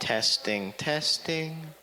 Testing, testing.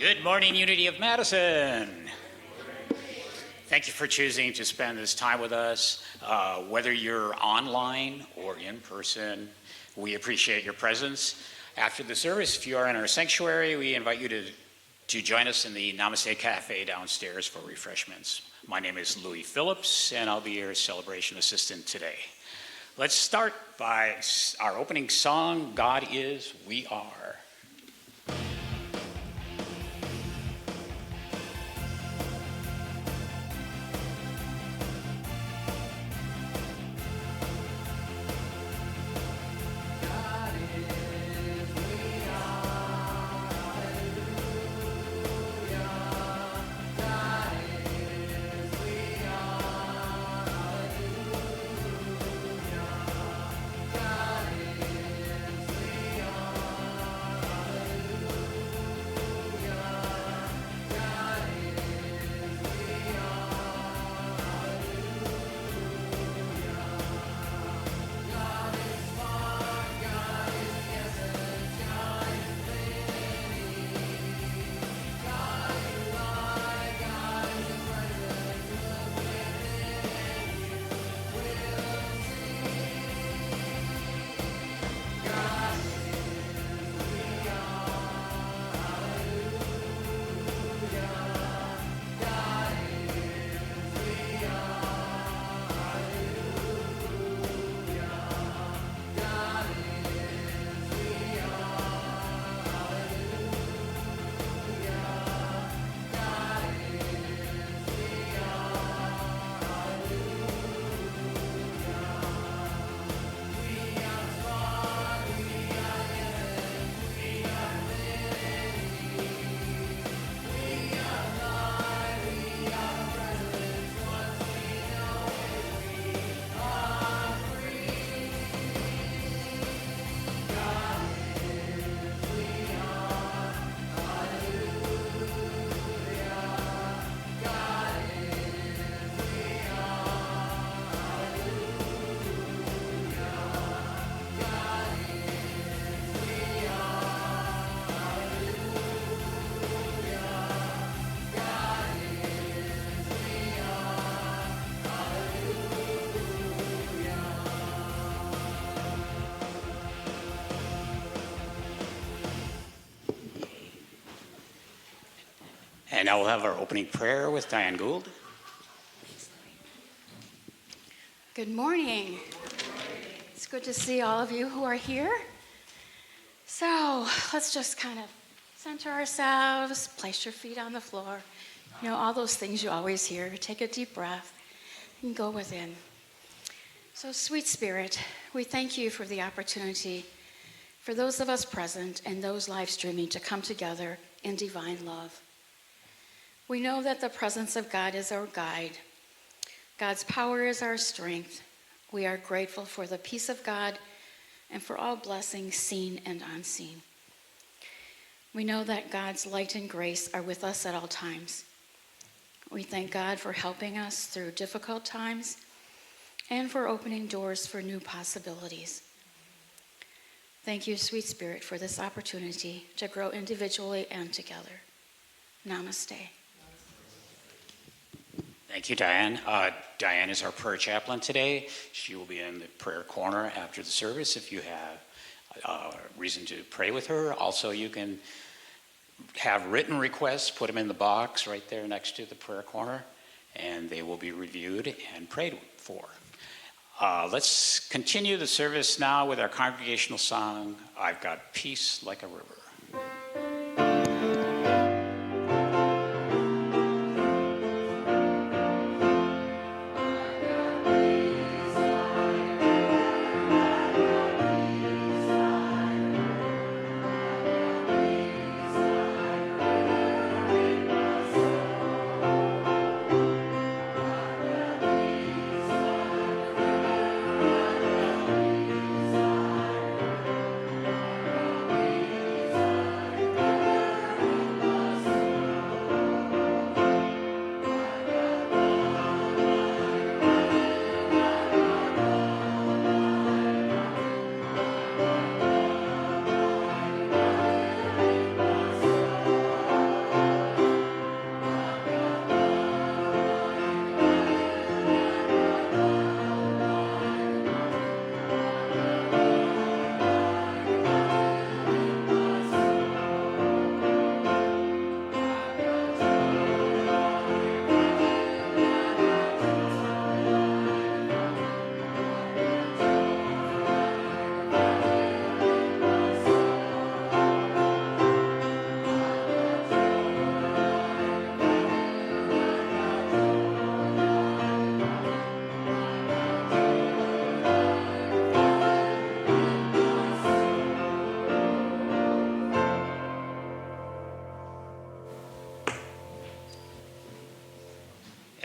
Good morning, Unity of Madison. Thank you for choosing to spend this time with us. Whether you're online or in person, we appreciate your presence. After the service, if you are in our sanctuary, we invite you to join us in the Namaste Cafe downstairs for refreshments. My name is Louis Phillips, and I'll be your celebration assistant today. Let's start by our opening song, God Is, We Are. And now we'll have our opening prayer with Diane Gould. Good morning. It's good to see all of you who are here. So let's just kind of center ourselves, place your feet on the floor. You know, all those things you always hear. Take a deep breath and go within. So, sweet Spirit, we thank you for the opportunity for those of us present and those live streaming to come together in divine love. We know that the presence of God is our guide. God's power is our strength. We are grateful for the peace of God and for all blessings seen and unseen. We know that God's light and grace are with us at all times. We thank God for helping us through difficult times and for opening doors for new possibilities. Thank you, sweet Spirit, for this opportunity to grow individually and together. Namaste. Thank you, Diane. Diane is our prayer chaplain today. She will be in the prayer corner after the service if you have reason to pray with her. Also, you can have written requests, put them in the box right there next to the prayer corner, and they will be reviewed and prayed for. Let's continue the service now with our congregational song, I've Got Peace Like a River. Peace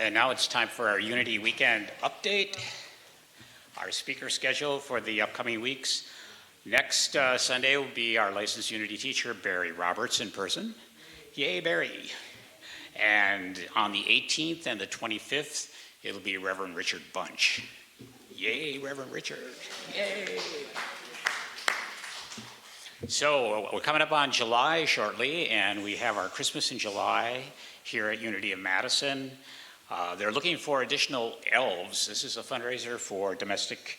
And now it's time for our Unity Weekend update. Our speaker schedule for the upcoming weeks. Next Sunday will be our licensed Unity teacher, Barry Roberts, in person. Yay, Barry. And on the 18th and the 25th, it'll be Reverend Richard Bunch. Yay, Reverend Richard. Yay. So we're coming up on July shortly, and we have our Christmas in July here at Unity of Madison. They're looking for additional elves. This is a fundraiser for domestic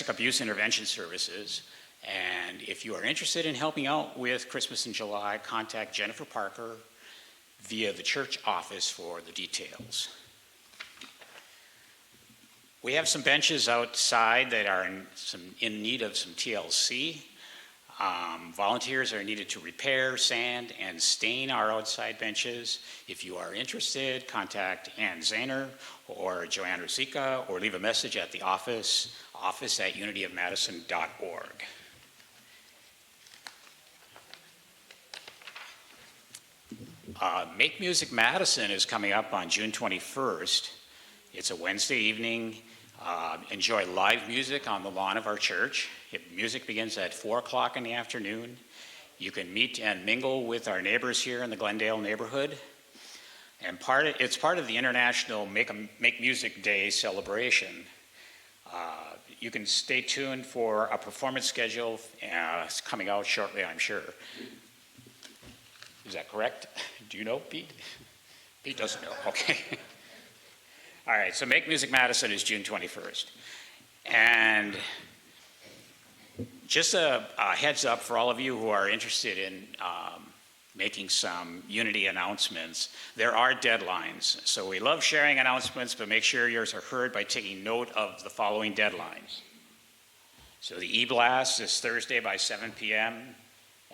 abuse intervention services. And if you are interested in helping out with Christmas in July, contact Jennifer Parker via the church office for the details. We have some benches outside that are in need of some TLC. Volunteers are needed to repair, sand, and stain our outside benches. If you are interested, contact Ann Zahner or Joanne Rosica, or leave a message at the office at unityofmadison.org. Make Music Madison is coming up on June 21st. It's a Wednesday evening. Enjoy live music on the lawn of our church. Music begins at 4 o'clock in the afternoon. You can meet and mingle with our neighbors here in the Glendale neighborhood. And it's part of the International Make Music Day celebration. You can stay tuned for a performance schedule. It's coming out shortly, I'm sure. Is that correct? Do you know, Pete? Pete doesn't know, okay. All right, so Make Music Madison is June 21st. And just a heads up for all of you who are interested in making some Unity announcements, there are deadlines. So we love sharing announcements, but make sure yours are heard by taking note of the following deadlines. So the e-blast is Thursday by 7 p.m.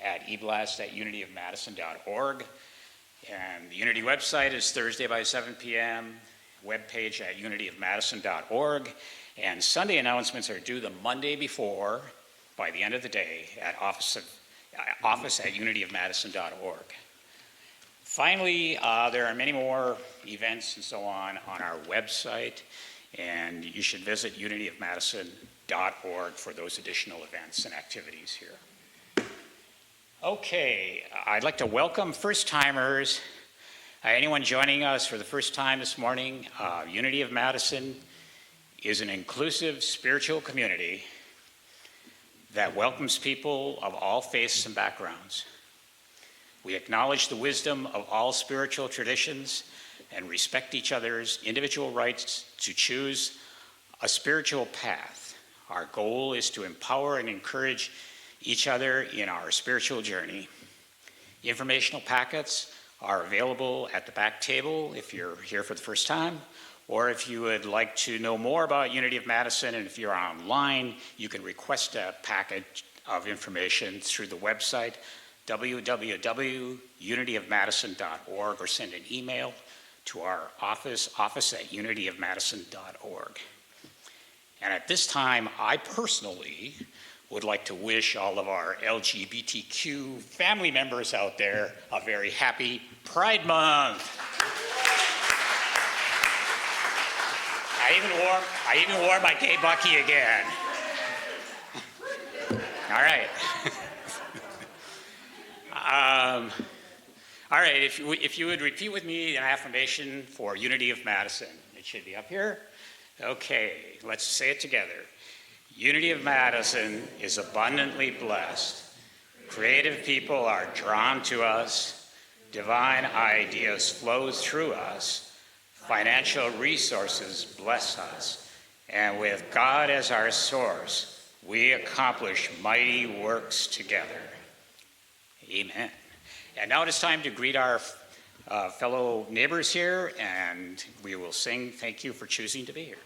at eblast@unityofmadison.org. And the Unity website is Thursday by 7 p.m., webpage at unityofmadison.org. And Sunday announcements are due the Monday before, by the end of the day, at office at unityofmadison.org. Finally, there are many more events and so on our website, and you should visit unityofmadison.org for those additional events and activities here. Okay, I'd like to welcome first-timers. Anyone joining us for the first time this morning, Unity of Madison is an inclusive spiritual community that welcomes people of all faiths and backgrounds. We acknowledge the wisdom of all spiritual traditions and respect each other's individual rights to choose a spiritual path. Our goal is to empower and encourage each other in our spiritual journey. Informational packets are available at the back table if you're here for the first time, or if you would like to know more about Unity of Madison, and if you're online, you can request a package of information through the website, www.unityofmadison.org, or send an email to our office at unityofmadison.org. And at this time, I personally would like to wish all of our LGBTQ family members out there a very happy Pride Month. I even wore my gay bucky again. All right. All right, if you would repeat with me an affirmation for Unity of Madison. It should be up here. Okay, let's say it together. Unity of Madison is abundantly blessed. Creative people are drawn to us. Divine ideas flow through us. Financial resources bless us. And with God as our source, we accomplish mighty works together. Amen. And now it is time to greet our fellow neighbors here, and we will sing "Thank You for Choosing to Be Here."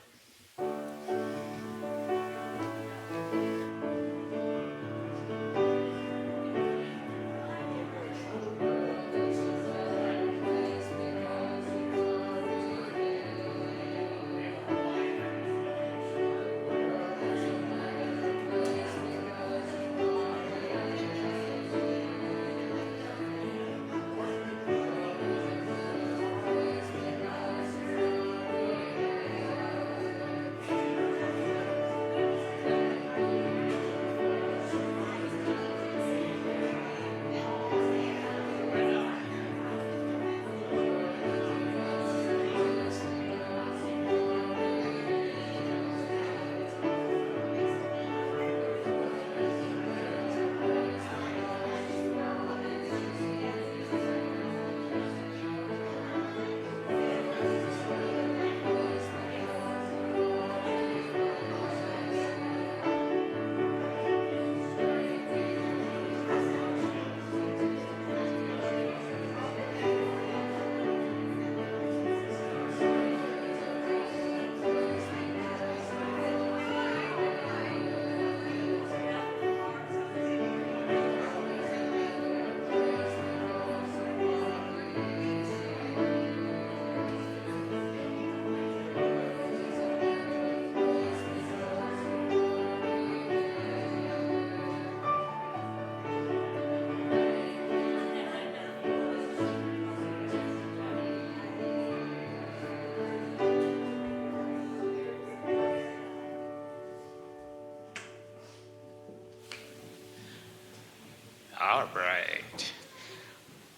All right.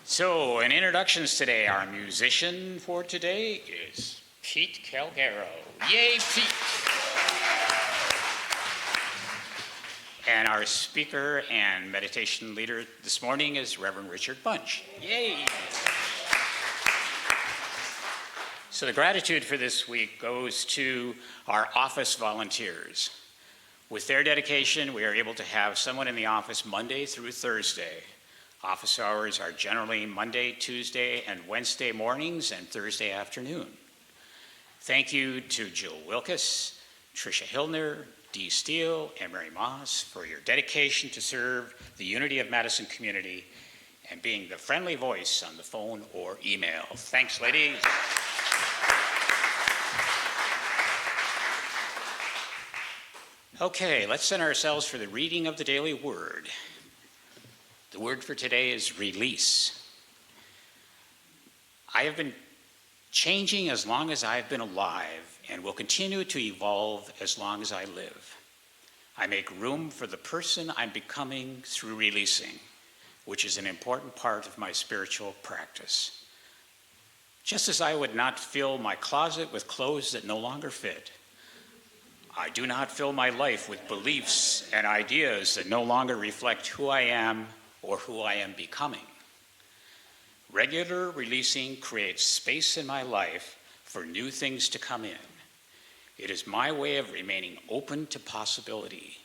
So, in introductions today, our musician for today is Pete Calgaro. Yay, Pete! And our speaker and meditation leader this morning is Reverend Richard Bunch. Yay! So the gratitude for this week goes to our office volunteers. With their dedication, we are able to have someone in the office Monday through Thursday. Office hours are generally Monday, Tuesday, and Wednesday mornings and Thursday afternoon. Thank you to Jill Wilkes, Tricia Hillner, Dee Steele, and Mary Moss for your dedication to serve the unity of Madison community and being the friendly voice on the phone or email. Thanks, ladies. Okay, let's center ourselves for the reading of the daily word. The word for today is release. I have been changing as long as I've been alive and will continue to evolve as long as I live. I make room for the person I'm becoming through releasing, which is an important part of my spiritual practice. Just as I would not fill my closet with clothes that no longer fit, I do not fill my life with beliefs and ideas that no longer reflect who I am or who I am becoming. Regular releasing creates space in my life for new things to come in. It is my way of remaining open to possibility,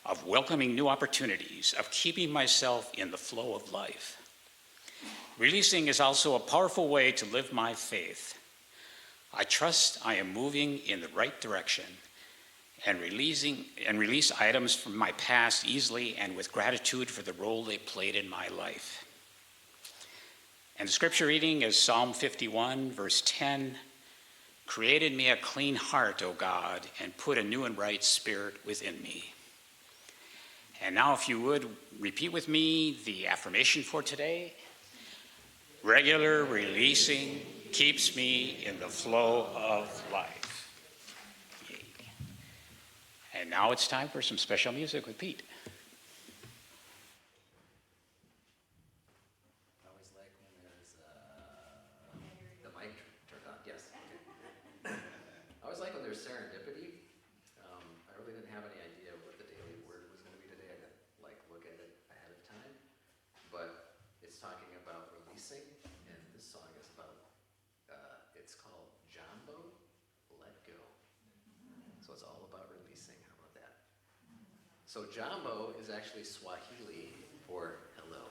of welcoming new opportunities, of keeping myself in the flow of life. Releasing is also a powerful way to live my faith. I trust I am moving in the right direction and release items from my past easily and with gratitude for the role they played in my life. And the scripture reading is Psalm 51, verse 10. Create in me a clean heart, O God, and put a new and right spirit within me. And now, if you would, repeat with me the affirmation for today. Regular releasing keeps me in the flow of life. And now it's time for some special music with Pete. I always like when there's the mic turned on. Yes. Okay. I always like when there's serendipity. I really didn't have any idea what the daily word was going to be today. I didn't look at it ahead of time, but it's talking about releasing, and this song is about. It's called Jambo, Let Go. So it's all about releasing. How about that? So Jambo is actually Swahili for hello.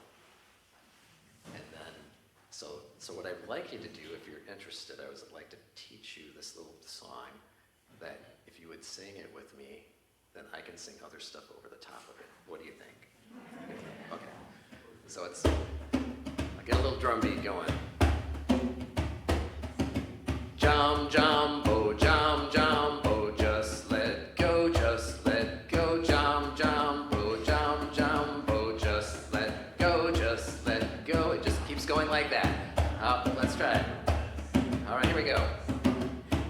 And then, so what I'd like you to do, if you're interested, I would like to teach you this little song that if you would sing it with me, then I can sing other stuff over the top of it. What do you think? Okay. So I'll get a little drum beat going. Jam, jambo, jam, jambo, just let go, just let go, jam, jambo, jam, jambo, just let go, just let go. It just keeps going like that. Let's try it. All right, here we go.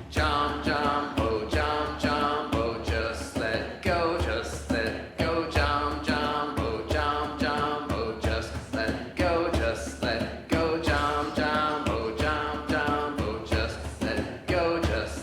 Jam, jambo, jam, jambo, just let go, just let go, jam, jambo, jam, jambo, just let go, just let go, jam, jambo, jam, jambo, just let go, just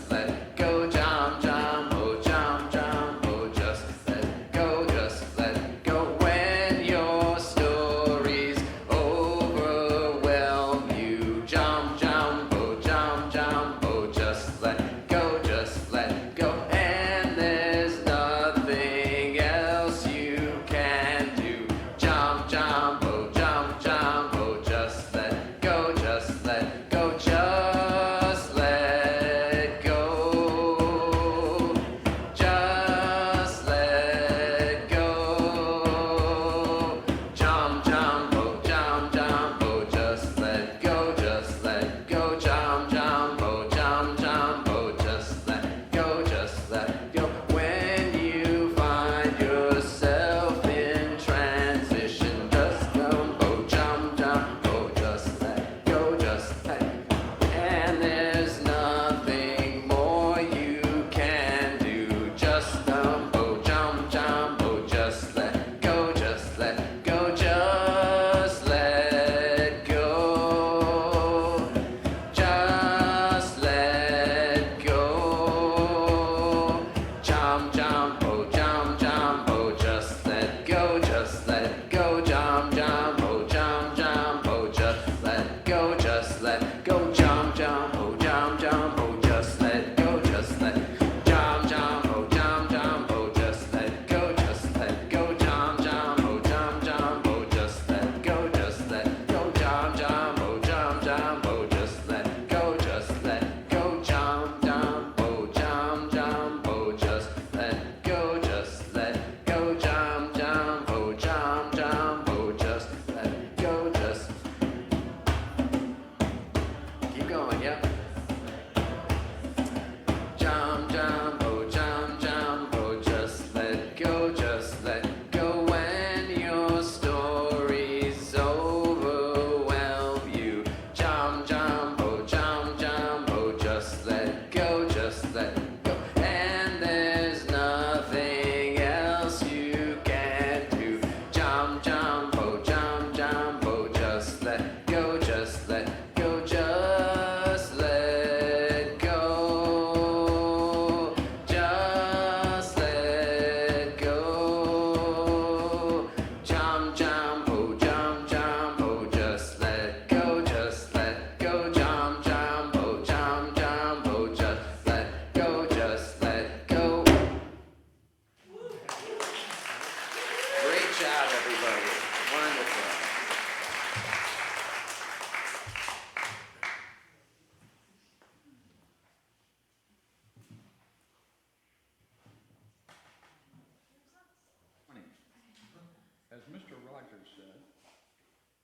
said,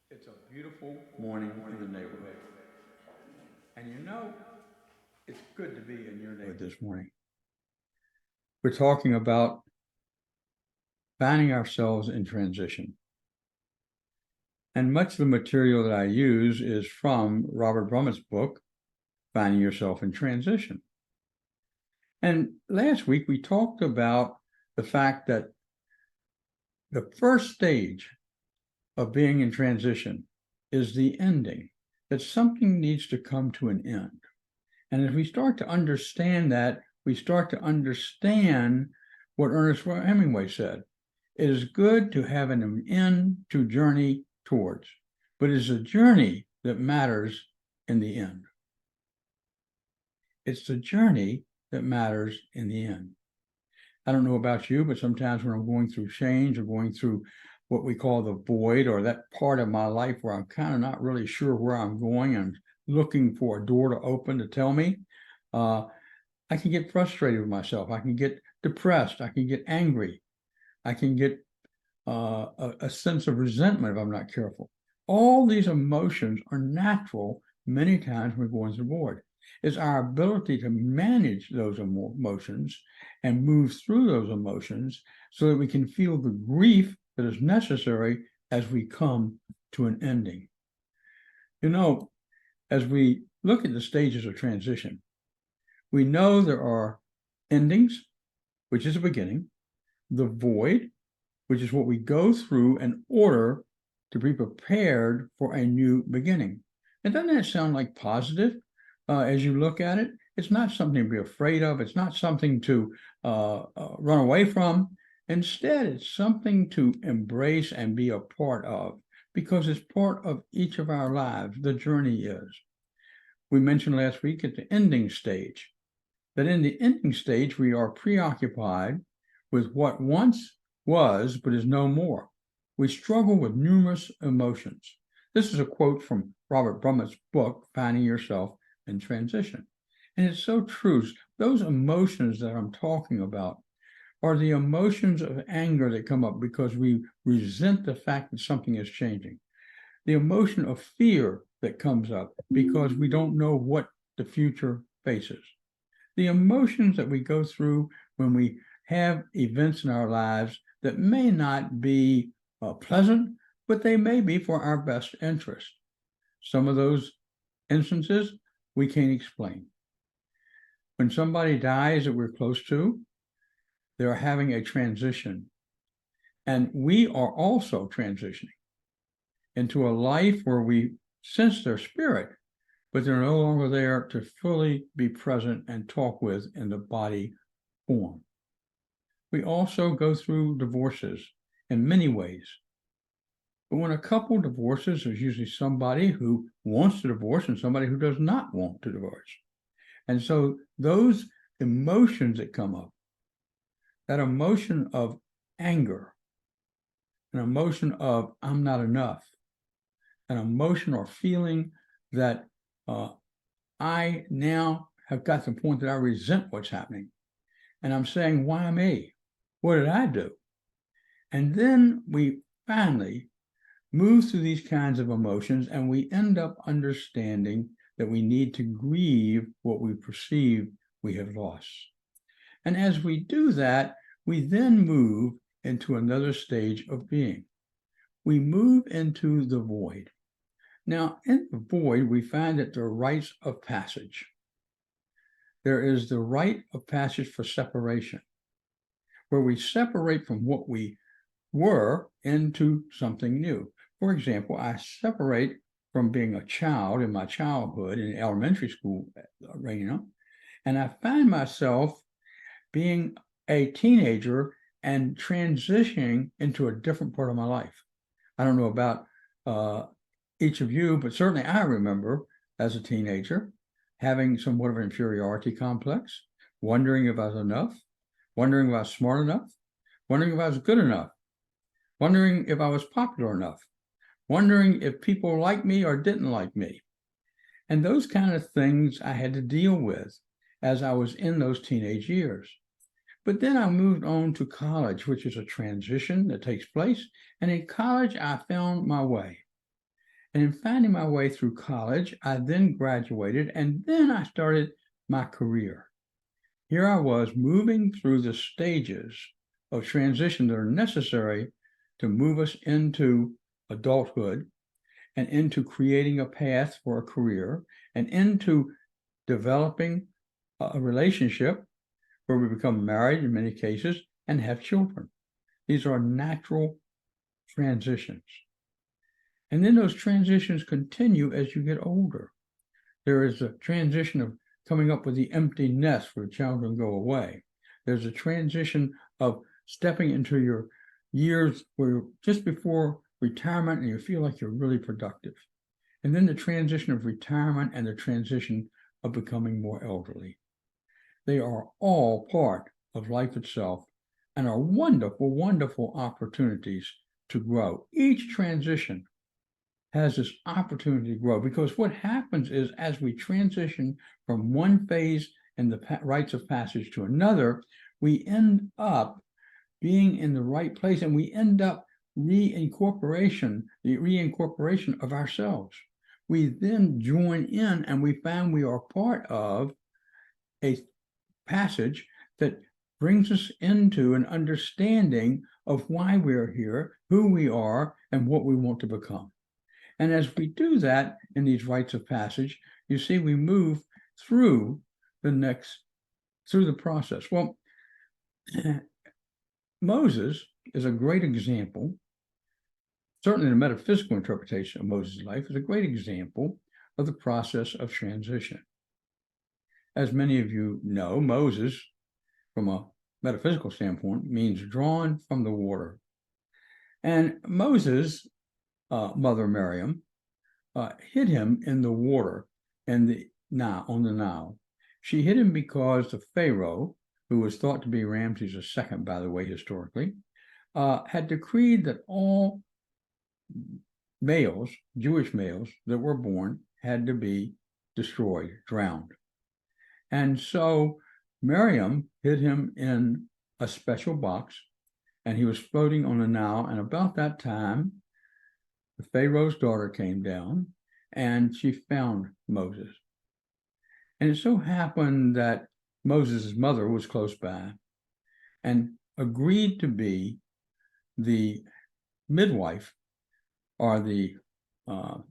it's a beautiful morning in the neighborhood. And you know, it's good to be in your neighborhood this morning. We're talking about finding ourselves in transition. And much of the material that I use is from Robert Brummett's book, Finding Yourself in Transition. And last week we talked about the fact that the first stage of being in transition is the ending, that something needs to come to an end. And as we start to understand that, we start to understand what Ernest Hemingway said. It is good to have an end to journey towards, but it is a journey that matters in the end. It's the journey that matters in the end. I don't know about you, but sometimes when I'm going through change or going through what we call the void, or that part of my life where I'm kind of not really sure where I'm going and looking for a door to open to tell me, I can get frustrated with myself. I can get depressed. I can get angry. I can get a sense of resentment if I'm not careful. All these emotions are natural many times when we're going through the void. It's our ability to manage those emotions and move through those emotions so that we can feel the grief that is necessary as we come to an ending. You know, as we look at the stages of transition, we know there are endings, which is a beginning, the void, which is what we go through in order to be prepared for a new beginning. And doesn't that sound like positive as you look at it? It's not something to be afraid of. It's not something to run away from. Instead, it's something to embrace and be a part of, because it's part of each of our lives. The journey is. We mentioned last week at the ending stage, that in the ending stage, we are preoccupied with what once was, but is no more. We struggle with numerous emotions. This is a quote from Robert Brummett's book, Finding Yourself in Transition. And it's so true. Those emotions that I'm talking about are the emotions of anger that come up because we resent the fact that something is changing. The emotion of fear that comes up because we don't know what the future faces. The emotions that we go through when we have events in our lives that may not be pleasant, but they may be for our best interest. Some of those instances we can't explain. When somebody dies that we're close to, they're having a transition. And we are also transitioning into a life where we sense their spirit, but they're no longer there to fully be present and talk with in the body form. We also go through divorces in many ways. But when a couple divorces, there's usually somebody who wants to divorce and somebody who does not want to divorce. And so those emotions that come up, that emotion of anger, an emotion of I'm not enough, an emotion or feeling that I now have got to the point that I resent what's happening. And I'm saying, why me? What did I do? And then we finally move through these kinds of emotions and we end up understanding that we need to grieve what we perceive we have lost. And as we do that, we then move into another stage of being. We move into the void. Now, in the void, we find that there are rites of passage. There is the rite of passage for separation, where we separate from what we were into something new. For example, I separate from being a child in my childhood in elementary school arena, and I find myself being a teenager and transitioning into a different part of my life. I don't know about each of you, but certainly I remember as a teenager having somewhat of an inferiority complex, wondering if I was enough, wondering if I was smart enough, wondering if I was good enough, wondering if I was popular enough, wondering if people liked me or didn't like me. And those kind of things I had to deal with as I was in those teenage years. But then I moved on to college, which is a transition that takes place. And in college, I found my way. And in finding my way through college, I then graduated, and then I started my career. Here I was moving through the stages of transition that are necessary to move us into adulthood and into creating a path for a career and into developing a relationship where we become married in many cases and have children. These are natural transitions. And then those transitions continue as you get older. There is a transition of coming up with the empty nest where children go away. There's a transition of stepping into your years where you're just before retirement and you feel like you're really productive. And then the transition of retirement and the transition of becoming more elderly. They are all part of life itself and are wonderful, wonderful opportunities to grow. Each transition has this opportunity to grow, because what happens is as we transition from one phase in the rites of passage to another, we end up being in the right place, and we end up the reincorporation of ourselves. We then join in and we find we are part of a passage that brings us into an understanding of why we're here, who we are, and what we want to become. And as we do that in these rites of passage, you see, we move through the process. Well, Moses is a great example. Certainly the metaphysical interpretation of Moses' life is a great example of the process of transition. As many of you know, Moses, from a metaphysical standpoint, means drawn from the water. And Moses' mother Miriam hid him in the water on the Nile. She hid him because the Pharaoh, who was thought to be Ramses II, by the way, historically, had decreed that all males, Jewish males that were born, had to be destroyed, drowned. And so Miriam hid him in a special box, and he was floating on the Nile. And about that time, the Pharaoh's daughter came down and she found Moses. And it so happened that Moses' mother was close by and agreed to be the midwife, or the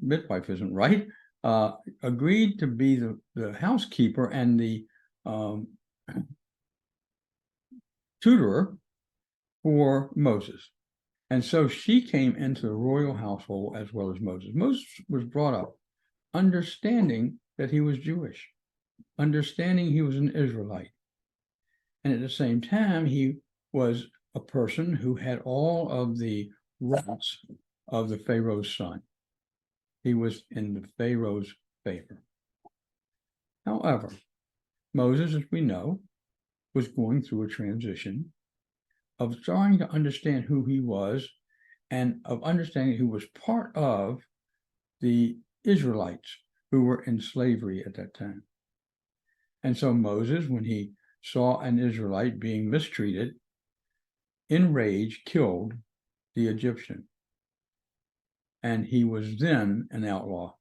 midwife isn't right, agreed to be the housekeeper and the tutorer for Moses. And so she came into the royal household as well as Moses. Moses was brought up understanding that he was Jewish, understanding he was an Israelite. And at the same time, he was a person who had all of the rights of the Pharaoh's son. He was in the Pharaoh's favor. However, Moses, as we know, was going through a transition of starting to understand who he was and of understanding he was part of the Israelites who were in slavery at that time. And so Moses, when he saw an Israelite being mistreated, in rage, killed the Egyptian. And he was then an outlaw.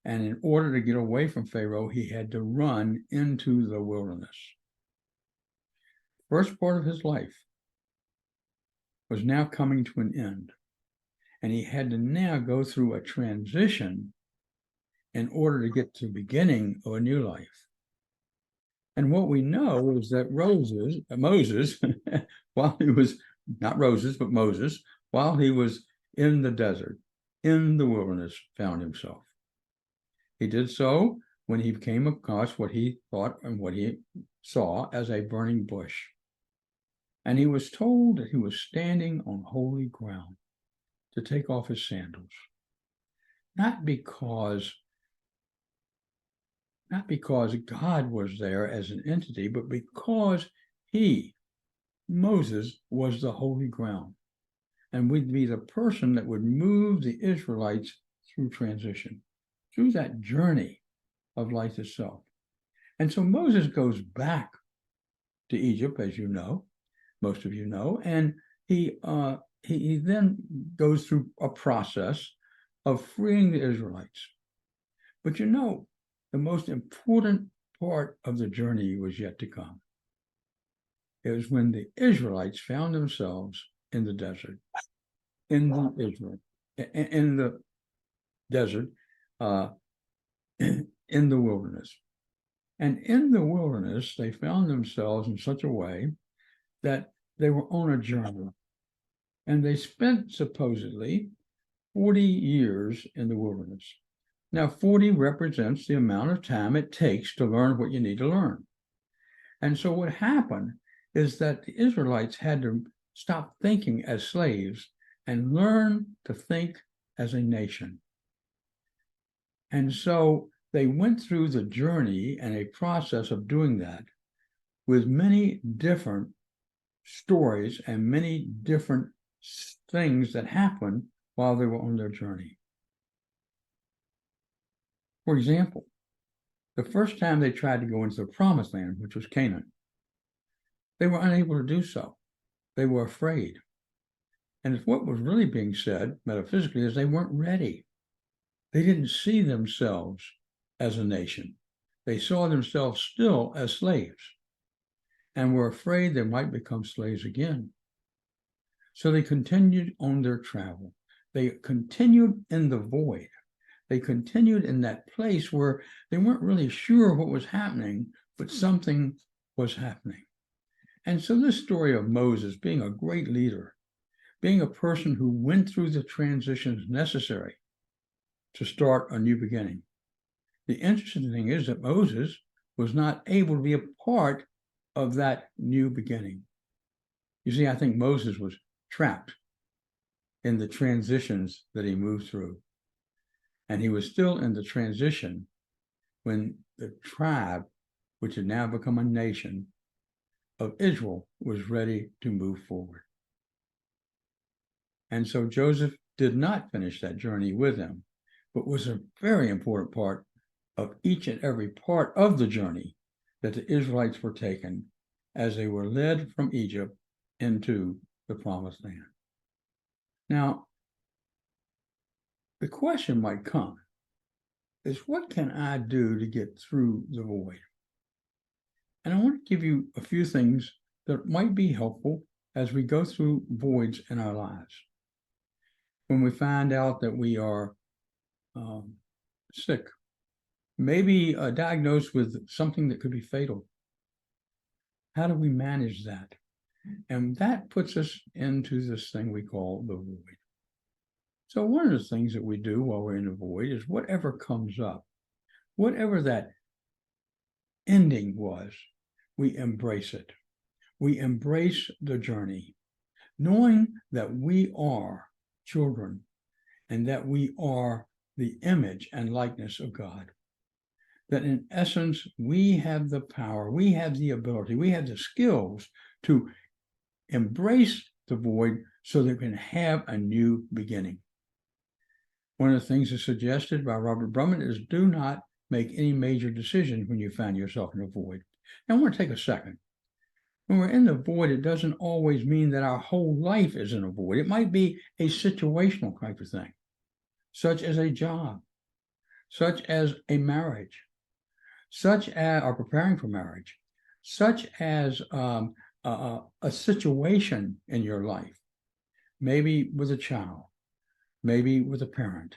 And in order to get away from Pharaoh, he had to run into the wilderness. First part of his life was now coming to an end. And he had to now go through a transition in order to get to the beginning of a new life. And what we know is that Moses, while he was, not Roses, but Moses, while he was in the desert, in the wilderness, found himself. He did so when he came across what he thought and what he saw as a burning bush. And he was told that he was standing on holy ground to take off his sandals. Not because God was there as an entity, but because he, Moses, was the holy ground and would be the person that would move the Israelites through transition, through that journey of life itself. And so Moses goes back to Egypt, as you know, most of you know, and he then goes through a process of freeing the Israelites. But you know, the most important part of the journey was yet to come. It was when the Israelites found themselves in the desert, in the desert, in the wilderness. And in the wilderness, they found themselves in such a way that they were on a journey. And they spent supposedly 40 years in the wilderness. Now, 40 represents the amount of time it takes to learn what you need to learn. And so what happened is that the Israelites had to stop thinking as slaves and learn to think as a nation. And so they went through the journey and a process of doing that with many different stories and many different things that happened while they were on their journey. For example, the first time they tried to go into the promised land, which was Canaan, they were unable to do so. They were afraid. And what was really being said metaphysically is they weren't ready. They didn't see themselves as a nation. They saw themselves still as slaves and were afraid they might become slaves again. So they continued on their travel. They continued in the void. They continued in that place where they weren't really sure what was happening, but something was happening. And so this story of Moses being a great leader, being a person who went through the transitions necessary to start a new beginning. The interesting thing is that Moses was not able to be a part of that new beginning. You see, I think Moses was trapped in the transitions that he moved through. And he was still in the transition when the tribe, which had now become a nation of Israel, was ready to move forward. And so Joseph did not finish that journey with him, but was a very important part of each and every part of the journey that the Israelites were taken as they were led from Egypt into the promised land. Now, the question might come is, what can I do to get through the void? And I want to give you a few things that might be helpful as we go through voids in our lives. When we find out that we are sick, maybe diagnosed with something that could be fatal. How do we manage that? And that puts us into this thing we call the void. So one of the things that we do while we're in the void is whatever comes up, whatever that ending was, we embrace it. We embrace the journey, knowing that we are children and that we are the image and likeness of God. That in essence, we have the power, we have the ability, we have the skills to embrace the void so that we can have a new beginning. One of the things that's suggested by Robert Brumman is do not make any major decisions when you find yourself in a void. Now, I want to take a second. When we're in the void, it doesn't always mean that our whole life is in a void. It might be a situational type of thing, such as a job, such as a marriage, such as, or preparing for marriage, such as a situation in your life, maybe with a child, maybe with a parent,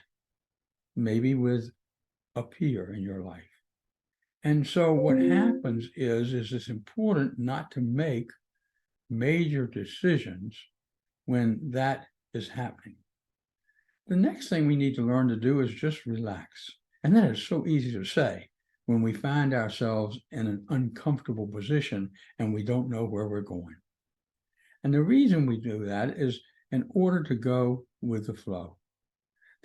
maybe with a peer in your life. And so what happens is it's important not to make major decisions when that is happening. The next thing we need to learn to do is just relax. And that is so easy to say when we find ourselves in an uncomfortable position and we don't know where we're going. And the reason we do that is in order to go with the flow,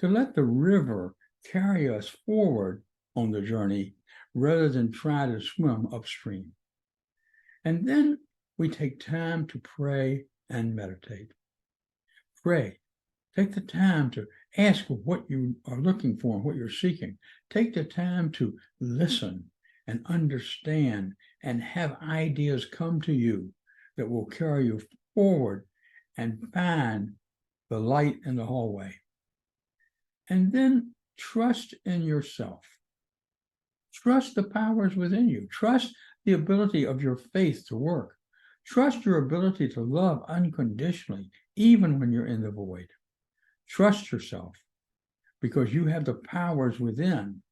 to let the river carry us forward on the journey rather than try to swim upstream. And then we take time to pray and meditate. Pray. Take the time to ask what you are looking for and what you're seeking. Take the time to listen and understand and have ideas come to you that will carry you forward and find the light in the hallway. And then trust in yourself. Trust the powers within you. Trust the ability of your faith to work. Trust your ability to love unconditionally, even when you're in the void. Trust yourself because you have the powers within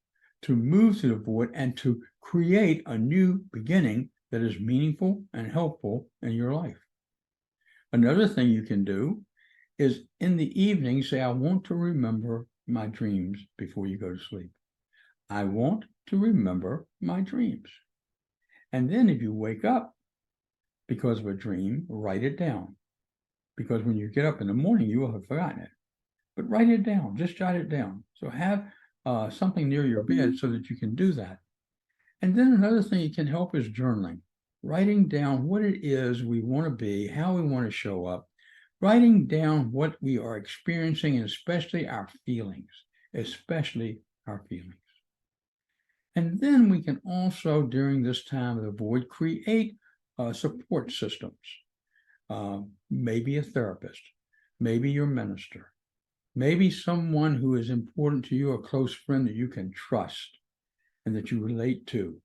to move through the void and to create a new beginning that is meaningful and helpful in your life. Another thing you can do is in the evening say, I want to remember my dreams before you go to sleep. I want to remember my dreams. And then if you wake up because of a dream, write it down. Because when you get up in the morning, you will have forgotten it. But write it down, just jot it down. So have something near your bed so that you can do that. And then another thing that can help is journaling. Writing down what it is we want to be, how we want to show up, writing down what we are experiencing, and especially our feelings, especially our feelings. And then we can also, during this time of the void, create support systems. Maybe a therapist, maybe your minister, maybe someone who is important to you, a close friend that you can trust and that you relate to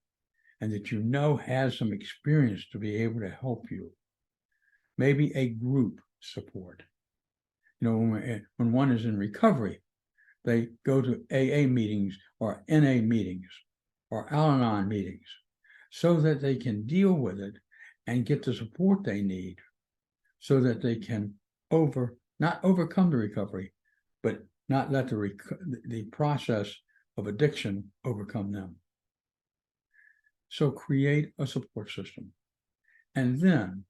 and that you know has some experience to be able to help you. Maybe a group support. You know, when one is in recovery, they go to AA meetings or NA meetings or Al-Anon meetings so that they can deal with it and get the support they need so that they can not overcome the recovery, but not let the process of addiction overcome them. So create a support system and then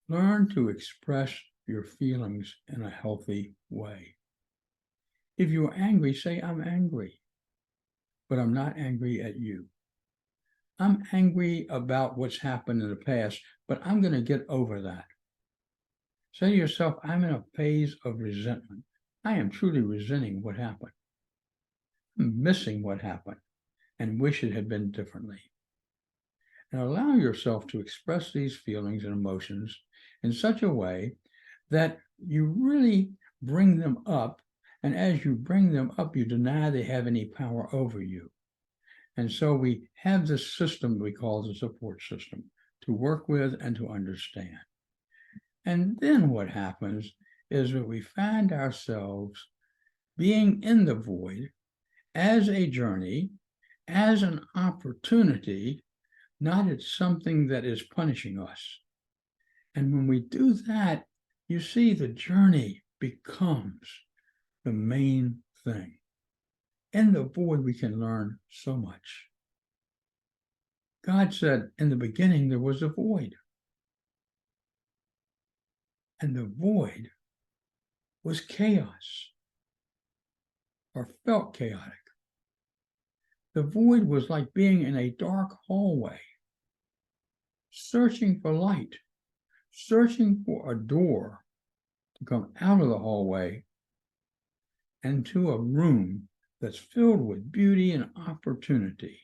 learn to express your feelings in a healthy way. If you're angry, say, I'm angry, but I'm not angry at you. I'm angry about what's happened in the past, but I'm going to get over that. Say to yourself, I'm in a phase of resentment. I am truly resenting what happened. I'm missing what happened and wish it had been differently. And allow yourself to express these feelings and emotions in such a way that you really bring them up. And as you bring them up, you deny they have any power over you. And so we have this system we call the support system to work with and to understand. And then what happens is that we find ourselves being in the void as a journey, as an opportunity, not as something that is punishing us. And when we do that, you see the journey becomes the main thing. In the void, we can learn so much. God said, in the beginning, there was a void. And the void was chaos or felt chaotic. The void was like being in a dark hallway, searching for light, searching for a door to come out of the hallway and to a room that's filled with beauty and opportunity.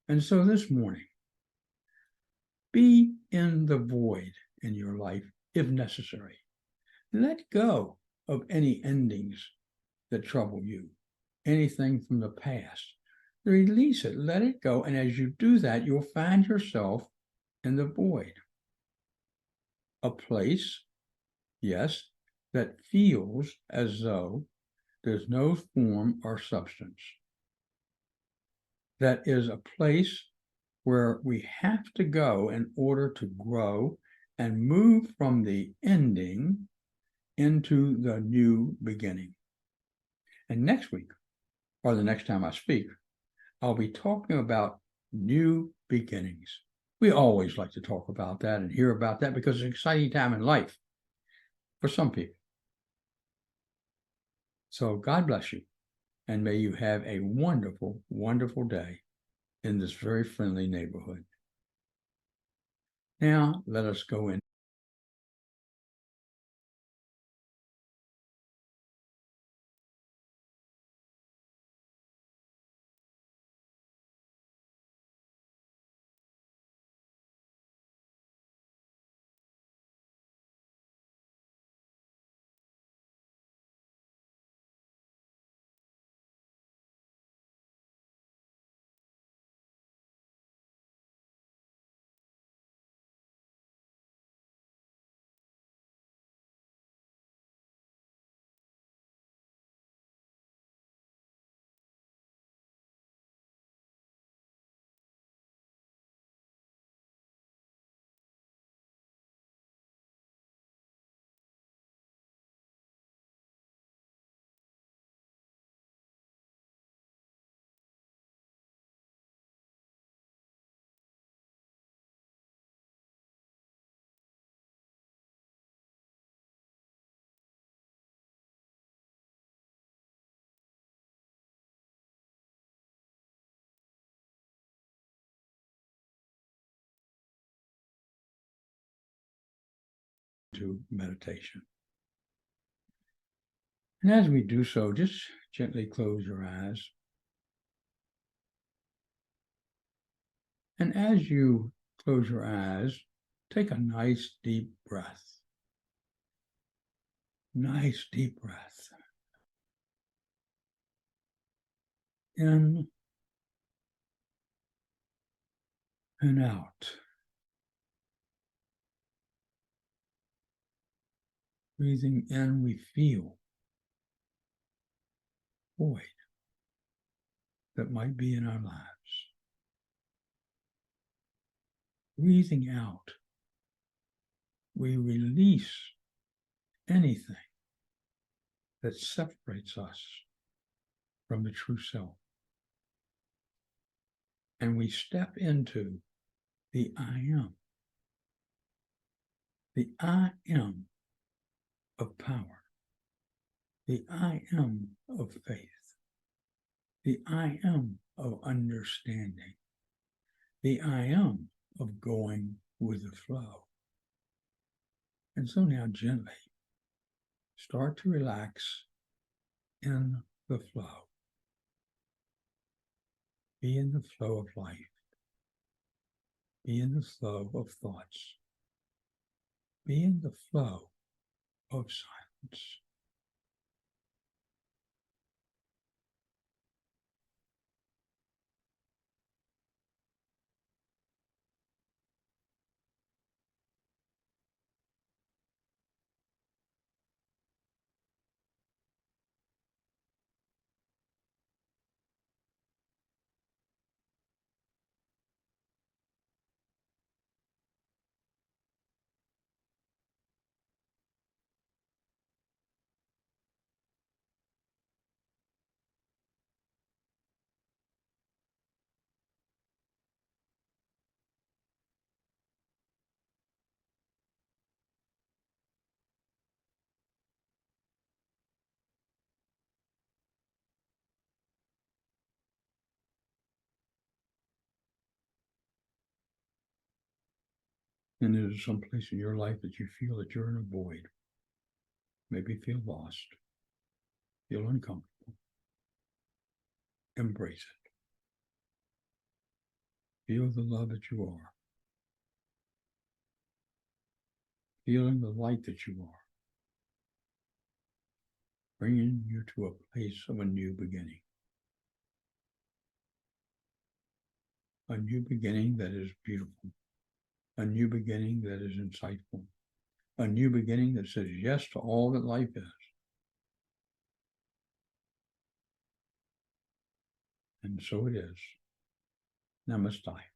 And so this morning, be in the void in your life if necessary. Let go of any endings that trouble you, anything from the past. Release it, let it go. And as you do that, you'll find yourself in the void. A place, yes, that feels as though there's no form or substance. That is a place where we have to go in order to grow and move from the ending into the new beginning. And next week, or the next time I speak, I'll be talking about new beginnings. We always like to talk about that and hear about that because it's an exciting time in life for some people. So God bless you, and may you have a wonderful, wonderful day in this very friendly neighborhood. Now, let us go in. into meditation. And as we do so, just gently close your eyes. And as you close your eyes, take a nice deep breath. Nice deep breath. In and out. Breathing in, we feel void that might be in our lives. Breathing out, we release anything that separates us from the true self. And we step into the I am. The I am of power. The I am of faith. The I am of understanding. The I am of going with the flow. And so now gently start to relax in the flow. Be in the flow of life. Be in the flow of thoughts. Be in the flow of silence. And there's some place in your life that you feel that you're in a void. Maybe feel lost. Feel uncomfortable. Embrace it. Feel the love that you are. Feeling the light that you are. Bringing you to a place of a new beginning. A new beginning that is beautiful. A new beginning that is insightful. A new beginning that says yes to all that life is. And so it is. Namaste.